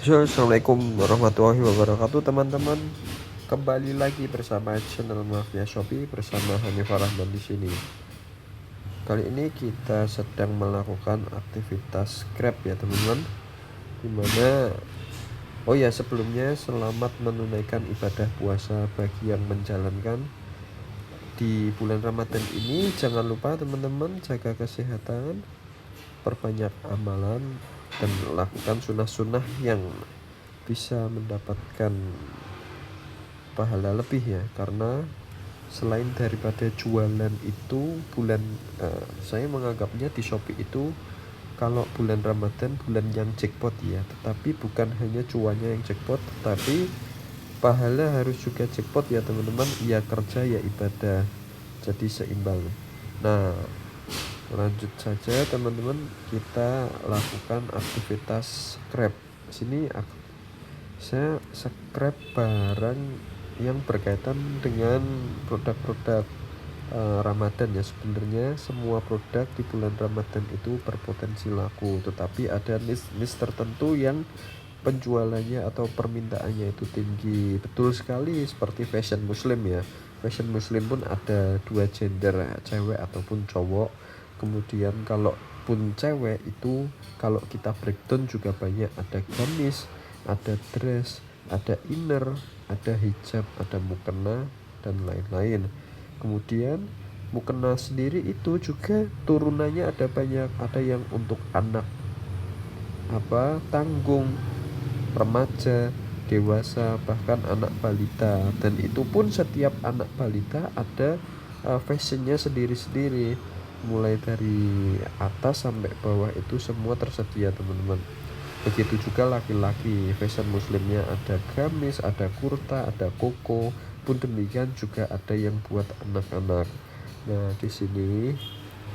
Assalamualaikum warahmatullahi wabarakatuh teman-teman. Kembali lagi bersama channel Mafia Shopee bersama Hanifah Rahman di sini. Kali ini kita sedang melakukan aktivitas Grab ya teman-teman. Dimana sebelumnya selamat menunaikan ibadah puasa bagi yang menjalankan di bulan Ramadan ini. Jangan lupa teman-teman jaga kesehatan, perbanyak amalan, dan lakukan sunnah-sunnah yang bisa mendapatkan pahala lebih ya, karena selain daripada jualan itu saya menganggapnya di Shopee itu kalau bulan Ramadan bulan yang jackpot ya, tetapi bukan hanya cuannya yang jackpot, tetapi pahala harus juga jackpot ya teman-teman. Ya kerja ya ibadah, jadi seimbang. Nah, lanjut saja teman-teman, kita lakukan aktivitas scrap. Sini saya scrap barang yang berkaitan dengan produk-produk Ramadan ya. Sebenarnya semua produk di bulan Ramadan itu berpotensi laku, tetapi ada niche tertentu yang penjualannya atau permintaannya itu tinggi. Betul sekali, seperti fashion muslim ya. Fashion muslim pun ada dua gender, cewek ataupun cowok. Kemudian kalau pun cewek itu, kalau kita breakdown juga banyak, ada gamis, ada dress, ada inner, ada hijab, ada mukena, dan lain-lain. Kemudian mukena sendiri itu juga turunannya ada banyak, ada yang untuk anak tanggung, remaja, dewasa, bahkan anak balita. Dan itu pun setiap anak balita ada fashionnya sendiri-sendiri, mulai dari atas sampai bawah itu semua tersedia teman-teman. Begitu juga laki-laki, fashion muslimnya ada gamis, ada kurta, ada koko, pun demikian juga ada yang buat anak-anak. Nah, di sini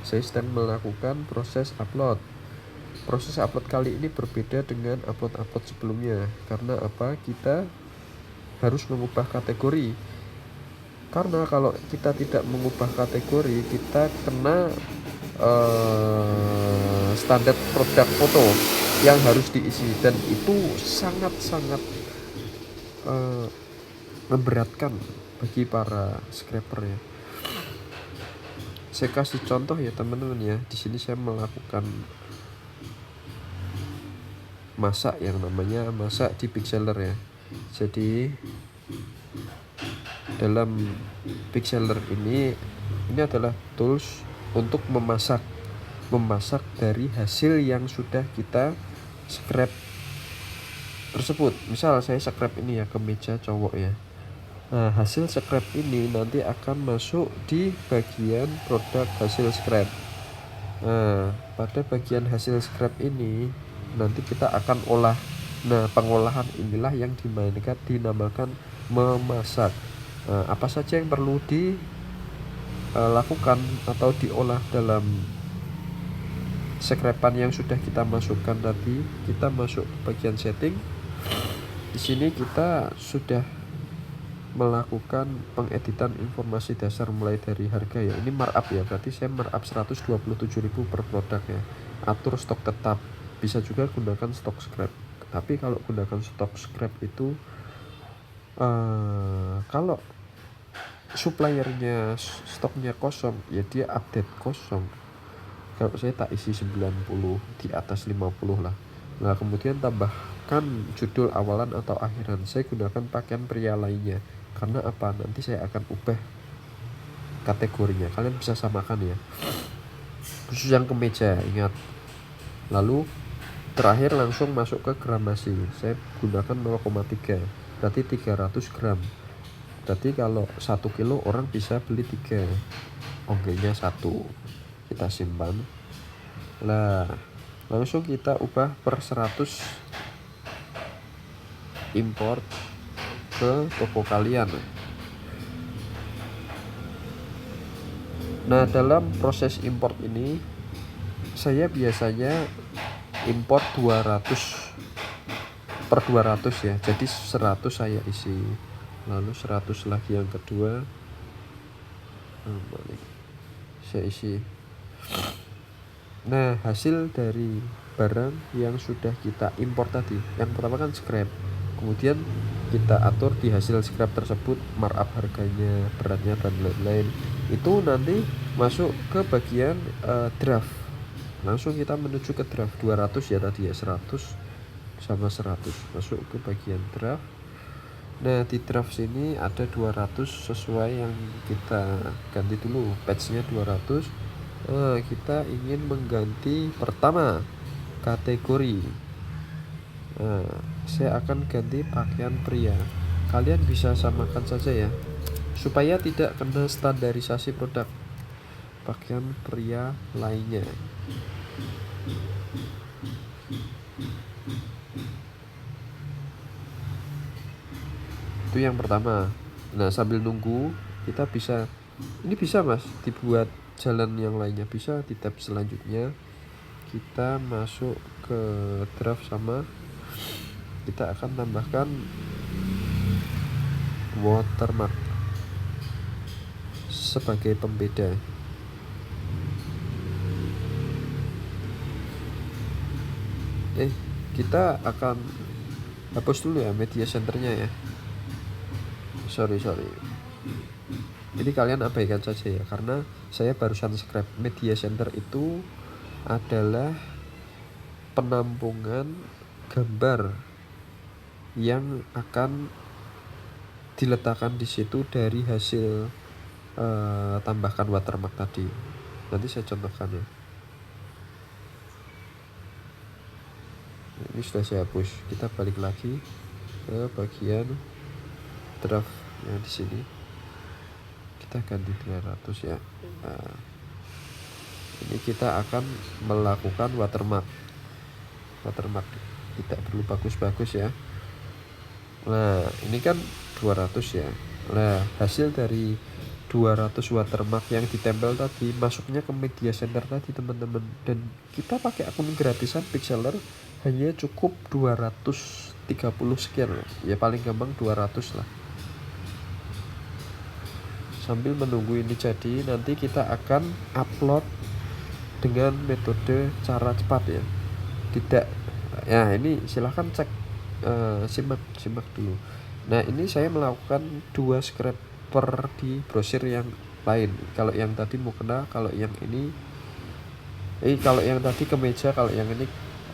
saya sedang melakukan proses upload. Proses upload kali ini berbeda dengan upload-upload sebelumnya. Karena apa? Kita harus mengubah kategori. Karena kalau kita tidak mengubah kategori, kita kena standar produk foto yang harus diisi, dan itu sangat-sangat memberatkan bagi para scraper ya. Saya kasih contoh ya teman-teman ya. Di sini saya melakukan masak yang namanya masak di Pixeler ya. Jadi dalam Pixeler ini adalah tools untuk memasak dari hasil yang sudah kita scrap tersebut. Misal saya scrap ini ya, kemeja cowok ya. Nah, hasil scrap ini nanti akan masuk di bagian produk hasil scrap. Nah, pada bagian hasil scrap ini nanti kita akan olah. Nah, pengolahan inilah yang dinamakan memasak. Nah, apa saja yang perlu dilakukan atau diolah dalam scrapan yang sudah kita masukkan tadi. Kita masuk bagian setting. Di sini kita sudah melakukan pengeditan informasi dasar mulai dari harga ya. Ini markup ya, berarti saya markup 127.000 per produk ya. Atur stok tetap, bisa juga gunakan stok scrap. Tapi kalau gunakan stok scrap itu kalau suppliernya stoknya kosong ya dia update kosong. Kalau saya tak isi 90, di atas 50 lah. Nah, kemudian tambahkan judul awalan atau akhiran. Saya gunakan pakaian pria lainnya. Karena apa? Nanti saya akan ubah kategorinya. Kalian bisa samakan ya. Khusus yang kemeja, ingat. Lalu terakhir langsung masuk ke gramasi. Saya gunakan 0,3. Berarti 300 gram. Berarti kalau 1 kilo orang bisa beli 3. Onggelnya 1. Kita simpan. Nah, langsung kita ubah per 100 import ke toko kalian. Nah, dalam proses import ini saya biasanya import 200 per 200 ya. Jadi 100 saya isi. Lalu 100 lagi yang kedua. Saya isi. Nah, hasil dari barang yang sudah kita import tadi. Yang pertama kan scrap, kemudian kita atur di hasil scrap tersebut markup harganya, beratnya, dan lain-lain. Itu nanti masuk ke bagian draft. Langsung kita menuju ke draft 200 ya tadi ya, 100 sama 100 masuk ke bagian draft. Nah di draft sini ada 200 sesuai yang kita ganti dulu, patch-nya 200. Nah, kita ingin mengganti pertama kategori. Nah, saya akan ganti pakaian pria. Kalian bisa samakan saja ya, supaya tidak kena standarisasi produk pakaian pria lainnya. Itu yang pertama. Nah sambil nunggu kita bisa, ini bisa mas dibuat jalan yang lainnya, bisa di tab selanjutnya kita masuk ke draft, sama kita akan tambahkan watermark sebagai pembeda. Kita akan hapus dulu ya media centernya ya, sorry jadi kalian abaikan saja ya, karena saya barusan scrap. Media center itu adalah penampungan gambar yang akan diletakkan di situ dari hasil tambahkan watermark tadi. Nanti saya contohkan ya. Ini sudah saya hapus. Kita balik lagi ke bagian draft yang di sini. Kita ganti 300 ya. Nah, ini kita akan melakukan watermark. Tidak perlu bagus-bagus ya. Nah ini kan 200 ya. Nah hasil dari 200 watermark yang ditempel tadi masuknya ke media center tadi teman-teman, dan kita pakai akun gratisan Pixlr hanya cukup 230 sekian ya, paling gampang 200 lah. Sambil menunggu ini jadi, nanti kita akan upload dengan metode cara cepat ya. Tidak ya, ini silahkan cek, simak dulu. Nah ini saya melakukan 2 scraper di browser yang lain. Kalau yang tadi mukena, kalau yang ini kalau yang tadi kemeja, kalau yang ini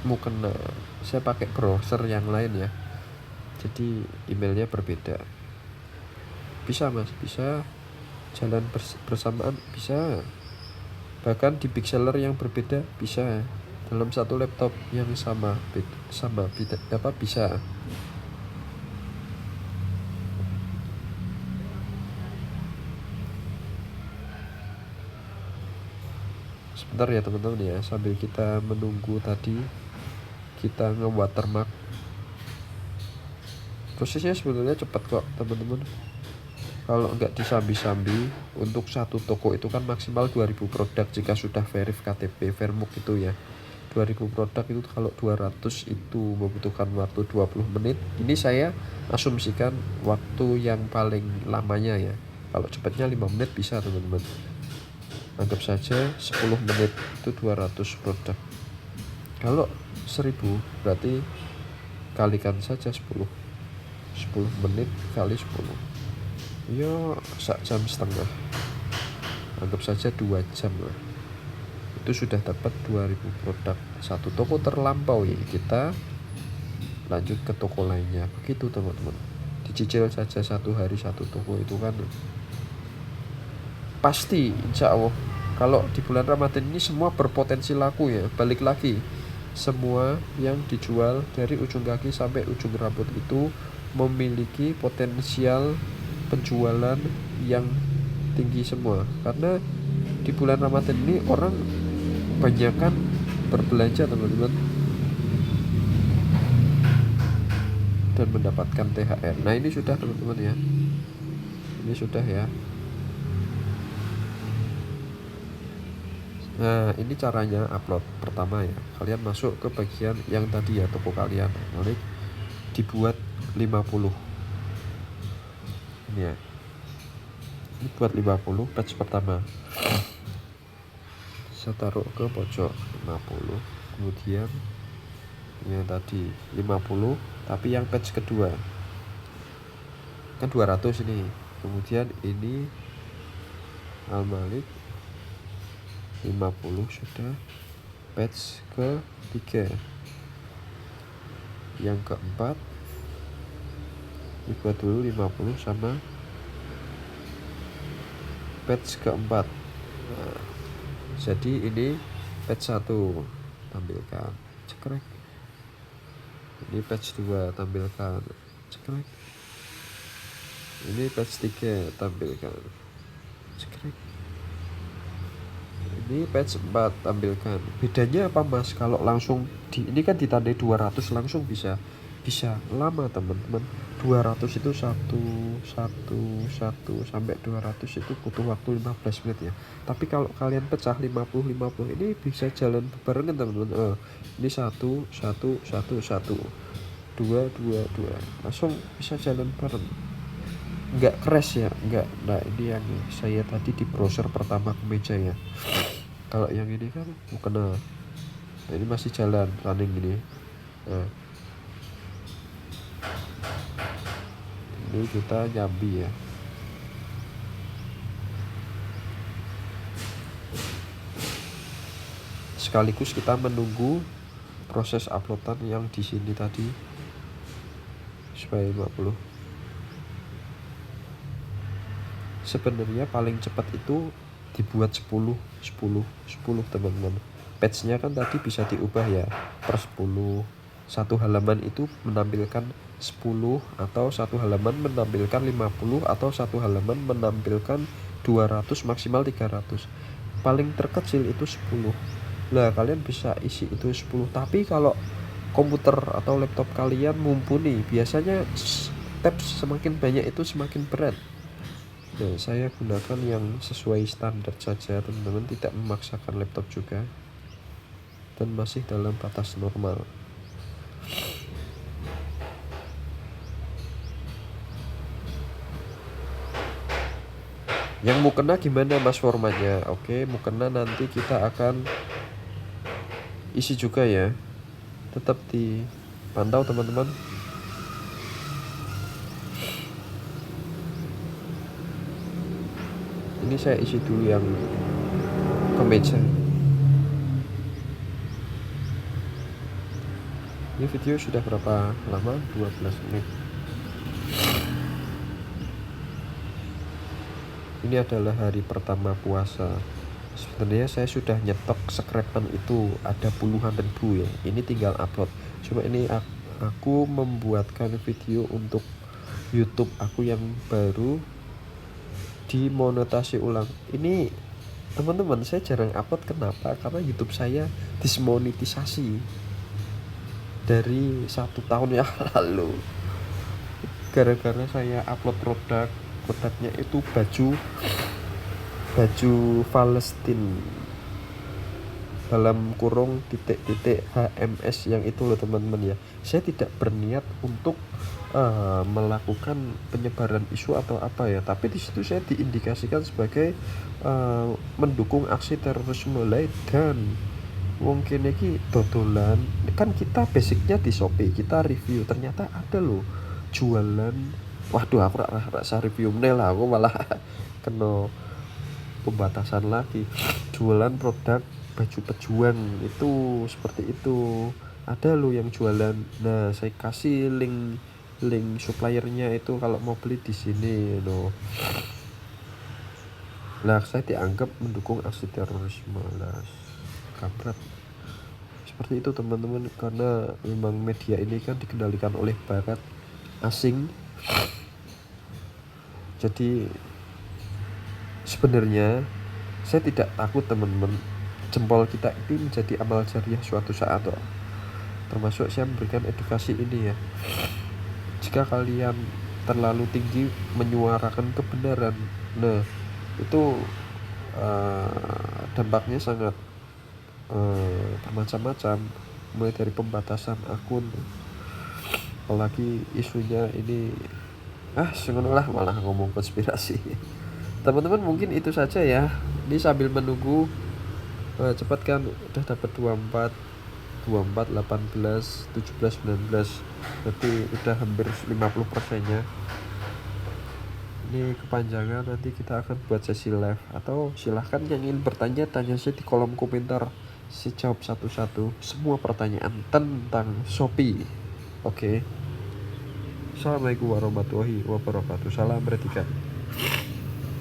mukena. Saya pakai browser yang lain ya, jadi emailnya berbeda. Bisa mas, bisa jalan bersamaan, bisa bahkan di pixeler yang berbeda, bisa dalam satu laptop yang sama bisa. Sebentar ya teman-teman ya, sambil kita menunggu tadi kita nge-watermark. Prosesnya sebenarnya cepat kok teman-teman, kalau nggak disambi-sambi. Untuk satu toko itu kan maksimal 2000 produk jika sudah verif KTP Vermuk itu ya. 2000 produk itu kalau 200 itu membutuhkan waktu 20 menit. Ini saya asumsikan waktu yang paling lamanya ya. Kalau cepatnya 5 menit bisa teman-teman. Anggap saja 10 menit itu 200 produk. Kalau 1000 berarti kalikan saja 10 menit kali 10, ya 1 jam setengah, anggap saja 2 jam lah. Itu sudah dapat 2000 produk. Satu toko terlampau ya, kita lanjut ke toko lainnya. Begitu teman-teman, dicicil saja 1 hari 1 toko itu kan pasti insya Allah. Kalau di bulan Ramadan ini semua berpotensi laku ya. Balik lagi, semua yang dijual dari ujung kaki sampai ujung rambut itu memiliki potensial penjualan yang tinggi semua, karena di bulan Ramadan ini orang banyakkan berbelanja teman-teman dan mendapatkan THR. Nah ini sudah teman-teman ya, ini sudah ya. Nah ini caranya upload. Pertama ya, kalian masuk ke bagian yang tadi ya, toko kalian, klik dibuat 50 ini ya, ini buat 50 batch pertama. Saya taruh ke pojok 50, kemudian yang tadi 50, tapi yang patch kedua kan 200 ini. Kemudian ini Al-Malik 50 sudah. Patch ketiga, yang keempat dibuat dulu 50 sama patch keempat. Nah, jadi ini patch 1 tampilkan cekrek, ini patch 2 tampilkan cekrek, ini patch 3 tampilkan cekrek, ini patch 4 tampilkan. Bedanya apa mas? Kalau langsung ini kan ditandai 200 langsung bisa lama teman-teman. 200 itu 1 sampai 200 itu butuh waktu 15 menit ya. Tapi kalau kalian pecah 50 ini bisa jalan barengan teman-teman. Ini 1 2 langsung bisa jalan bareng, nggak crash ya, nggak. Nah ini yang saya tadi di browser pertama ke meja ya. Kalau yang ini kan kena. Nah, ini masih jalan running ini. Nah, ini kita nyambi ya. Sekaligus kita menunggu proses uploadan yang di sini tadi supaya 50. Sebenarnya paling cepat itu dibuat 10 teman-teman. Patch-nya kan tadi bisa diubah ya per 10. Satu halaman itu menampilkan 10, atau satu halaman menampilkan 50, atau satu halaman menampilkan 200 maksimal 300. Paling terkecil itu 10. Nah kalian bisa isi itu 10. Tapi kalau komputer atau laptop kalian mumpuni, biasanya tab semakin banyak itu semakin berat. Nah, saya gunakan yang sesuai standar saja teman-teman, tidak memaksakan laptop juga, dan masih dalam batas normal. Yang mukena gimana mas formatnya? Oke, mukena nanti kita akan isi juga ya, tetap dipantau teman-teman. Ini saya isi dulu yang kemeja. Ini video sudah berapa lama? 12 menit. Ini adalah hari pertama puasa. Sebenarnya saya sudah nyetok scrapan itu ada puluhan ribu ya. Ini tinggal upload. Cuma ini aku membuatkan video untuk YouTube aku yang baru dimonetasi ulang. Ini teman-teman saya jarang upload. Kenapa? Karena YouTube saya dismonetisasi dari 1 tahun yang lalu. Gara-gara saya upload produknya itu baju Palestina dalam kurung titik-titik HMS yang itu loh teman-teman ya. Saya tidak berniat untuk melakukan penyebaran isu atau apa ya, tapi di situ saya diindikasikan sebagai mendukung aksi terorisme lain. Dan mungkin ini dodolan kan, kita basicnya di Shopee, kita review, ternyata ada loh jualan. Waduh, aku rasa review lah, aku malah kena pembatasan lagi. Jualan produk baju pejuang itu seperti itu, ada loh yang jualan. Nah saya kasih link suppliernya itu kalau mau beli di sini loh. Nah saya dianggap mendukung aksi terorisme lah, kampret. Seperti itu teman-teman, karena memang media ini kan dikendalikan oleh barat asing. Jadi sebenarnya saya tidak takut teman-teman, jempol kita itu menjadi amal jariah suatu saat loh. Termasuk saya memberikan edukasi ini ya. Jika kalian terlalu tinggi menyuarakan kebenaran, nah itu dampaknya sangat bermacam-macam, mulai dari pembatasan akun, apalagi isunya ini sebenarnya malah ngomong konspirasi. Teman-teman mungkin itu saja ya. Ini sambil menunggu cepat kan, udah dapat 24. 24, 18, 17, 19. Berarti udah hampir 50%-nya. Ini kepanjangan, nanti kita akan buat sesi live. Atau silahkan yang ingin bertanya, tanya saja di kolom komentar. Saya jawab satu-satu semua pertanyaan tentang Shopee. Oke. Assalamualaikum warahmatullahi wabarakatuh. Salam beretika.